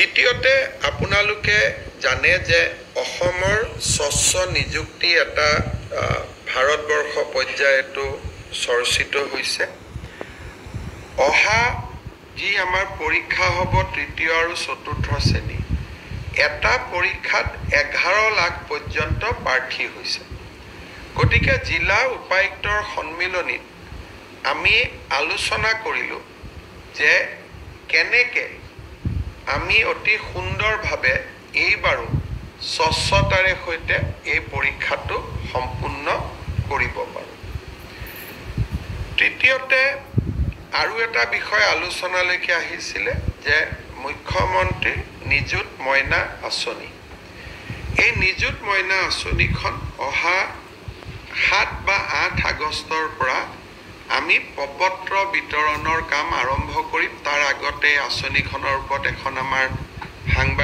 দ্বিতীয়তে আপোনালোকে জানে যে অসমৰ স্বচ্ছ নিযুক্তি এটা ভাৰতবৰ্ষ পৰ্যায়তো চৰ্চিত হৈছে অহা যি আমাৰ পৰীক্ষা হ'ব তৃতীয় আৰু চতুৰ্থ শ্ৰেণী এটা পৰীক্ষাত 11 লাখ পৰ্যন্ত প্ৰাৰ্থী হৈছে গতিকে জিলা উপায়ুক্তৰ সন্মিলনীত আমি আলোচনা কৰিলো যে কেনেকে আমি অতি সুন্দৰভাৱে এইবাৰো স্বচ্ছতাৰে সৈতে এই পৰীক্ষাটো সম্পূৰ্ণ কৰিব পাৰোঁ তৃতীয়তে আৰু এটা বিষয় আলোচনালৈকে আহিছিলে যে মুখ্যমন্ত্ৰী নিযুত মইনা আঁচনি এই নিযুত মইনা আঁচনিখন অহা 7 বা 8 আগষ্টৰ পৰা আমি প্ৰপত্ৰ বিতৰণৰ কাম আৰম্ভ কৰিম তাৰ আগতে আঁচনিখনৰ ওপৰত এখন আমাৰ সাংবাদিক